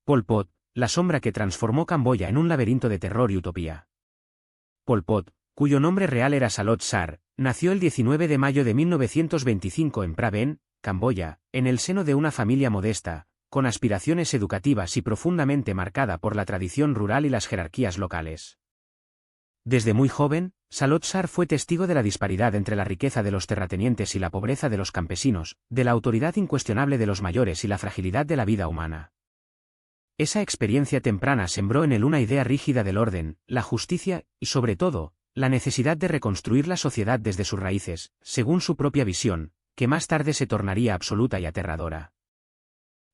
Pol Pot, la sombra que transformó Camboya en un laberinto de terror y utopía. Pol Pot, cuyo nombre real era Salot Sar, nació el 19 de mayo de 1925 en Phra Ben, Camboya, en el seno de una familia modesta, con aspiraciones educativas y profundamente marcada por la tradición rural y las jerarquías locales. Desde muy joven, Salot Sar fue testigo de la disparidad entre la riqueza de los terratenientes y la pobreza de los campesinos, de la autoridad incuestionable de los mayores y la fragilidad de la vida humana. Esa experiencia temprana sembró en él una idea rígida del orden, la justicia, y sobre todo, la necesidad de reconstruir la sociedad desde sus raíces, según su propia visión, que más tarde se tornaría absoluta y aterradora.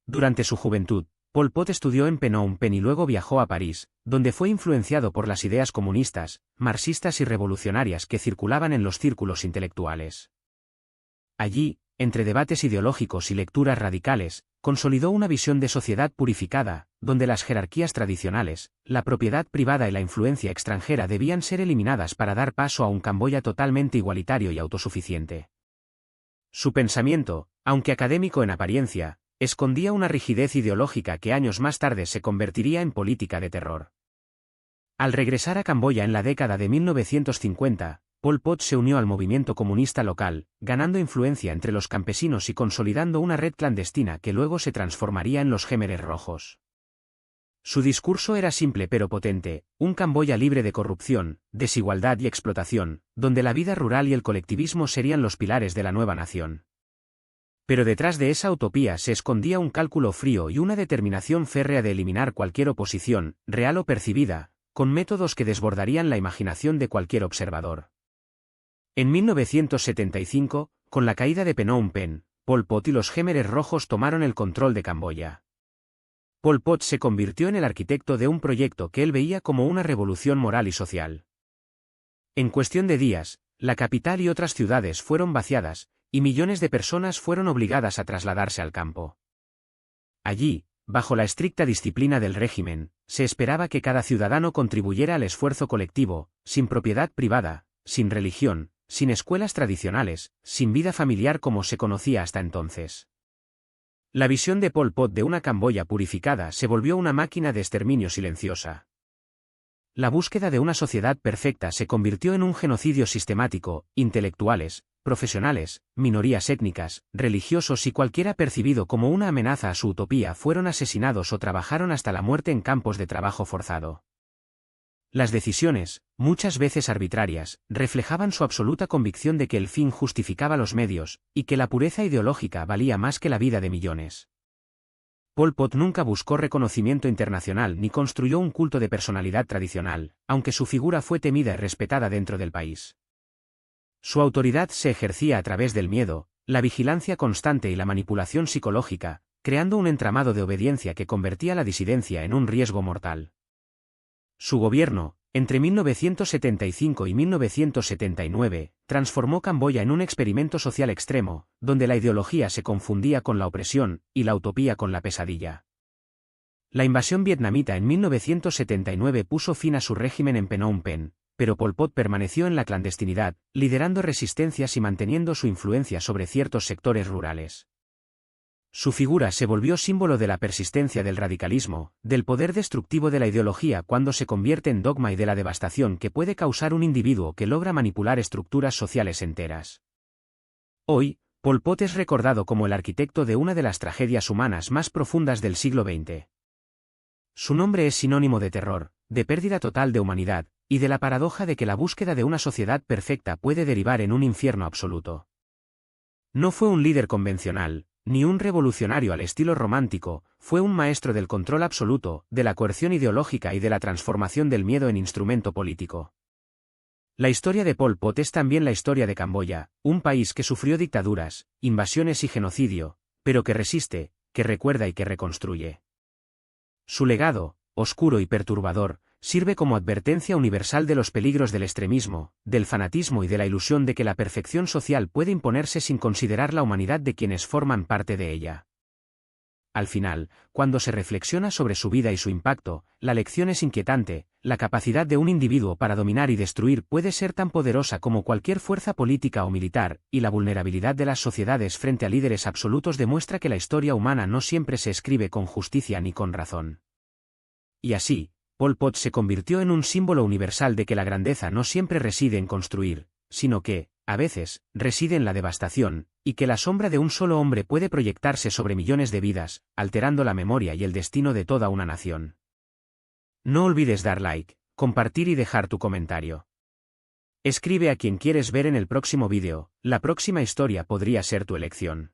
Durante su juventud, Pol Pot estudió en Phnom Penh y luego viajó a París, donde fue influenciado por las ideas comunistas, marxistas y revolucionarias que circulaban en los círculos intelectuales. Allí, entre debates ideológicos y lecturas radicales, consolidó una visión de sociedad purificada, donde las jerarquías tradicionales, la propiedad privada y la influencia extranjera debían ser eliminadas para dar paso a un Camboya totalmente igualitario y autosuficiente. Su pensamiento, aunque académico en apariencia, escondía una rigidez ideológica que años más tarde se convertiría en política de terror. Al regresar a Camboya en la década de 1950, Pol Pot se unió al movimiento comunista local, ganando influencia entre los campesinos y consolidando una red clandestina que luego se transformaría en los Khmeres Rojos. Su discurso era simple pero potente, un Camboya libre de corrupción, desigualdad y explotación, donde la vida rural y el colectivismo serían los pilares de la nueva nación. Pero detrás de esa utopía se escondía un cálculo frío y una determinación férrea de eliminar cualquier oposición, real o percibida, con métodos que desbordarían la imaginación de cualquier observador. En 1975, con la caída de Phnom Penh, Pol Pot y los Khmeres Rojos tomaron el control de Camboya. Pol Pot se convirtió en el arquitecto de un proyecto que él veía como una revolución moral y social. En cuestión de días, la capital y otras ciudades fueron vaciadas, y millones de personas fueron obligadas a trasladarse al campo. Allí, bajo la estricta disciplina del régimen, se esperaba que cada ciudadano contribuyera al esfuerzo colectivo, sin propiedad privada, sin religión, sin escuelas tradicionales, sin vida familiar como se conocía hasta entonces. La visión de Pol Pot de una Camboya purificada se volvió una máquina de exterminio silenciosa. La búsqueda de una sociedad perfecta se convirtió en un genocidio sistemático, intelectuales, profesionales, minorías étnicas, religiosos y cualquiera percibido como una amenaza a su utopía fueron asesinados o trabajaron hasta la muerte en campos de trabajo forzado. Las decisiones, muchas veces arbitrarias, reflejaban su absoluta convicción de que el fin justificaba los medios, y que la pureza ideológica valía más que la vida de millones. Pol Pot nunca buscó reconocimiento internacional ni construyó un culto de personalidad tradicional, aunque su figura fue temida y respetada dentro del país. Su autoridad se ejercía a través del miedo, la vigilancia constante y la manipulación psicológica, creando un entramado de obediencia que convertía la disidencia en un riesgo mortal. Su gobierno, entre 1975 y 1979, transformó Camboya en un experimento social extremo, donde la ideología se confundía con la opresión, y la utopía con la pesadilla. La invasión vietnamita en 1979 puso fin a su régimen en Phnom Penh, pero Pol Pot permaneció en la clandestinidad, liderando resistencias y manteniendo su influencia sobre ciertos sectores rurales. Su figura se volvió símbolo de la persistencia del radicalismo, del poder destructivo de la ideología cuando se convierte en dogma y de la devastación que puede causar un individuo que logra manipular estructuras sociales enteras. Hoy, Pol Pot es recordado como el arquitecto de una de las tragedias humanas más profundas del siglo XX. Su nombre es sinónimo de terror, de pérdida total de humanidad, y de la paradoja de que la búsqueda de una sociedad perfecta puede derivar en un infierno absoluto. No fue un líder convencional, ni un revolucionario al estilo romántico, fue un maestro del control absoluto, de la coerción ideológica y de la transformación del miedo en instrumento político. La historia de Pol Pot es también la historia de Camboya, un país que sufrió dictaduras, invasiones y genocidio, pero que resiste, que recuerda y que reconstruye. Su legado, oscuro y perturbador, sirve como advertencia universal de los peligros del extremismo, del fanatismo y de la ilusión de que la perfección social puede imponerse sin considerar la humanidad de quienes forman parte de ella. Al final, cuando se reflexiona sobre su vida y su impacto, la lección es inquietante: la capacidad de un individuo para dominar y destruir puede ser tan poderosa como cualquier fuerza política o militar, y la vulnerabilidad de las sociedades frente a líderes absolutos demuestra que la historia humana no siempre se escribe con justicia ni con razón. y así, Pol Pot se convirtió en un símbolo universal de que la grandeza no siempre reside en construir, sino que, a veces, reside en la devastación, y que la sombra de un solo hombre puede proyectarse sobre millones de vidas, alterando la memoria y el destino de toda una nación. No olvides dar like, compartir y dejar tu comentario. Escribe a quien quieres ver en el próximo vídeo, la próxima historia podría ser tu elección.